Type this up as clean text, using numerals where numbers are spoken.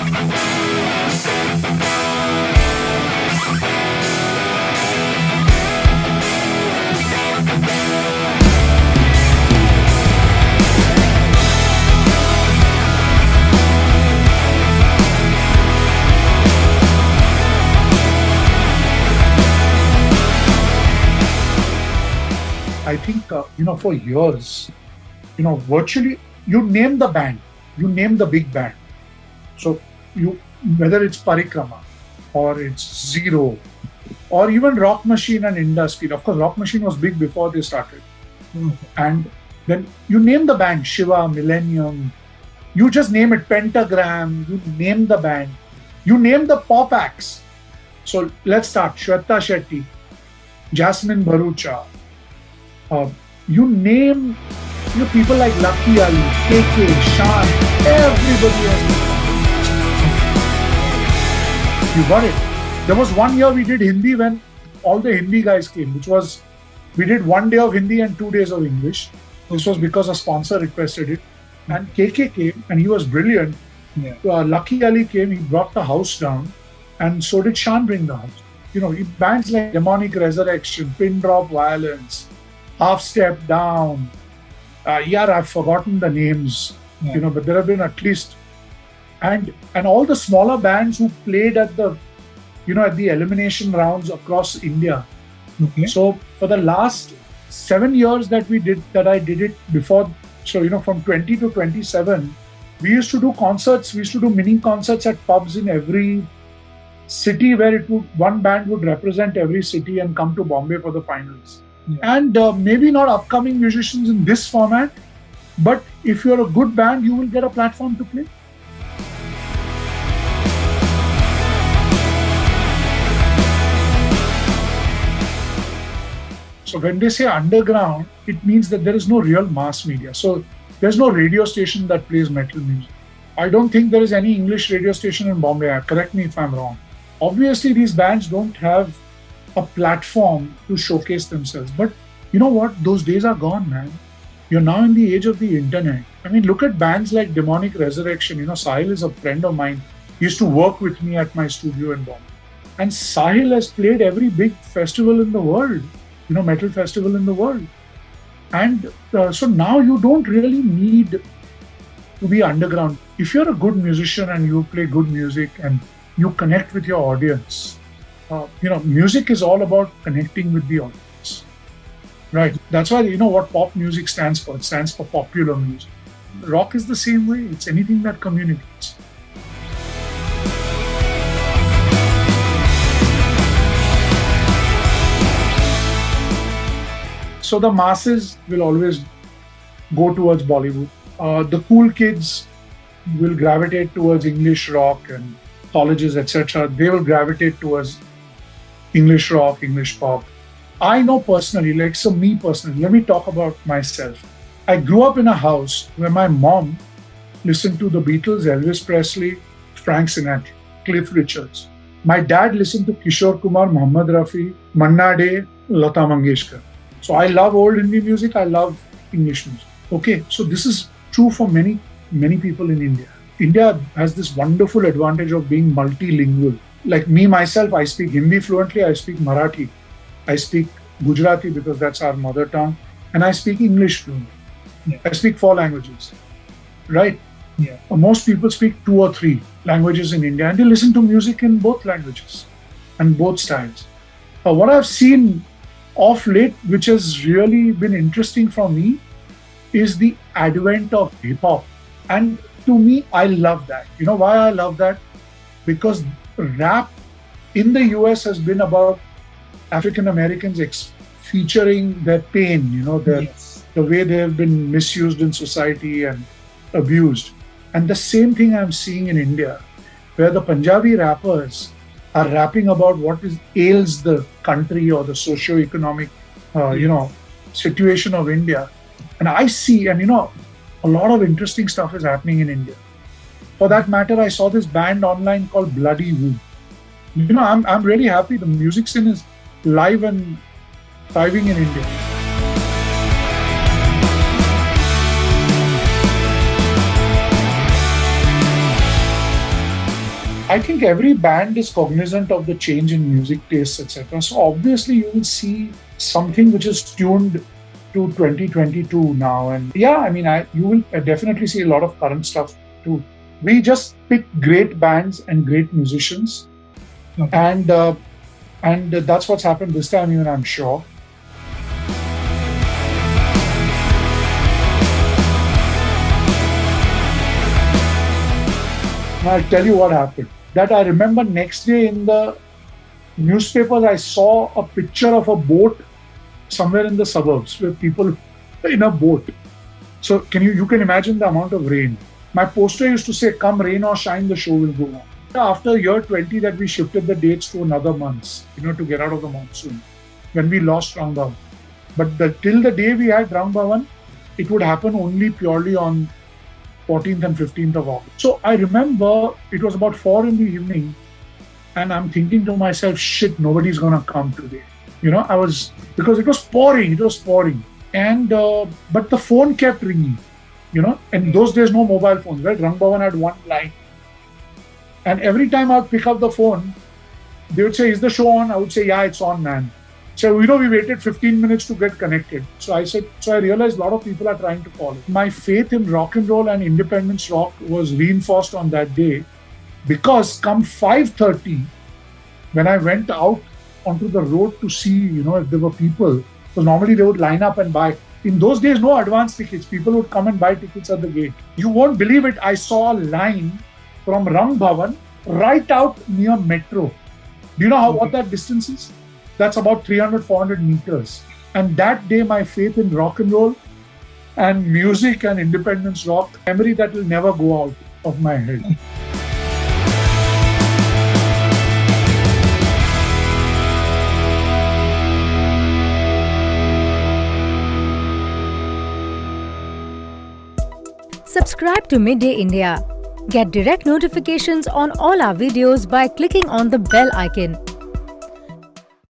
I think, for years, virtually you name the band, you name the big band. So you, whether it's Parikrama or it's Zero or even Rock Machine and Industry. Of course, Rock Machine was big before they started. And then you name the band, Shiva, Millennium, you just name it, Pentagram, you name the band, you name the pop acts. So let's start, Shweta Shetty, Jasmine Bharucha, you name people like Lucky Ali, KK, Shan, everybody has. You got it. There was one year we did Hindi when all the Hindi guys came, which was, we did 1 day of Hindi and 2 days of English. This was because a sponsor requested it. And KK came and he was brilliant. Yeah. Lucky Ali came, he brought the house down, and so did Shan bring the house. Bands like Demonic Resurrection, Pin Drop Violence, Half Step Down. I've forgotten the names, but there have been at least, and all the smaller bands who played at the, at the elimination rounds across India. Okay. So for the last 7 years that I did it before, so from 20 to 27, we used to do concerts. We used to do mini concerts at pubs in every city where one band would represent every city and come to Bombay for the finals. Yeah. And maybe not upcoming musicians in this format, but if you're a good band, you will get a platform to play. So when they say underground, it means that there is no real mass media. So there's no radio station that plays metal music. I don't think there is any English radio station in Bombay. Correct me if I'm wrong. Obviously, these bands don't have a platform to showcase themselves. But you know what? Those days are gone, man. You're now in the age of the internet. I mean, look at bands like Demonic Resurrection. Sahil is a friend of mine. He used to work with me at my studio in Bombay. And Sahil has played every big festival in the world, metal festival in the world. And so now you don't really need to be underground. If you're a good musician and you play good music and you connect with your audience, music is all about connecting with the audience, right? That's why, what pop music stands for. It stands for popular music. Rock is the same way. It's anything that communicates. So the masses will always go towards Bollywood. The cool kids will gravitate towards English rock, and colleges, etc. They will gravitate towards English rock, English pop. I know personally, me personally, let me talk about myself. I grew up in a house where my mom listened to the Beatles, Elvis Presley, Frank Sinatra, Cliff Richards. My dad listened to Kishore Kumar, Mohammad Rafi, Manna Dey, Lata Mangeshkar. So I love old Hindi music, I love English music. Okay, so this is true for many, many people in India. India has this wonderful advantage of being multilingual. Like me, myself, I speak Hindi fluently, I speak Marathi, I speak Gujarati because that's our mother tongue, and I speak English fluently. Yeah. I speak 4 languages, right? Yeah. Most people speak 2 or 3 languages in India, and they listen to music in both languages and both styles. What I've seen of late, which has really been interesting for me, is the advent of hip-hop. And to me, I love that. You know why I love that? Because rap in the US has been about African Americans featuring their pain, the way they have been misused in society and abused. And the same thing I'm seeing in India, where the Punjabi rappers are rapping about what ails the country or the socio-economic, situation of India. And I see, a lot of interesting stuff is happening in India. For that matter, I saw this band online called Bloody Woo. I'm really happy. The music scene is live and thriving in India. I think every band is cognizant of the change in music tastes, etc. So obviously, you will see something which is tuned to 2022 now, and yeah, I mean, you will definitely see a lot of current stuff too. We just pick great bands and great musicians, Okay. and that's what's happened this time. Even I'm sure. Now I'll tell you what happened. That I remember next day in the newspapers, I saw a picture of a boat somewhere in the suburbs with people in a boat. So you can imagine the amount of rain. My poster used to say, "Come rain or shine, the show will go on." After year 20, that we shifted the dates to another months, to get out of the monsoon, when we lost Rang Bhavan. But till the day we had Rang Bhavan, it would happen only purely on 14th and 15th of August. So I remember it was about 4 in the evening, and I'm thinking to myself, shit, nobody's gonna come today. Because it was pouring. And but the phone kept ringing, and those days no mobile phones, right? Rang Bhavan had one line. And every time I would pick up the phone, they would say, "Is the show on?" I would say, "Yeah, it's on, man." So, we waited 15 minutes to get connected. So I realized a lot of people are trying to call it. My faith in rock and roll and independence rock was reinforced on that day, because come 5:30, when I went out onto the road to see, if there were people, because normally they would line up and buy. In those days, no advance tickets. People would come and buy tickets at the gate. You won't believe it. I saw a line from Rang Bhavan right out near Metro. Do you know what that distance is? That's about 300, 400 meters. And that day, my faith in rock and roll and music and independence rock, memory that will never go out of my head. Subscribe to Midday India. Get direct notifications on all our videos by clicking on the bell icon.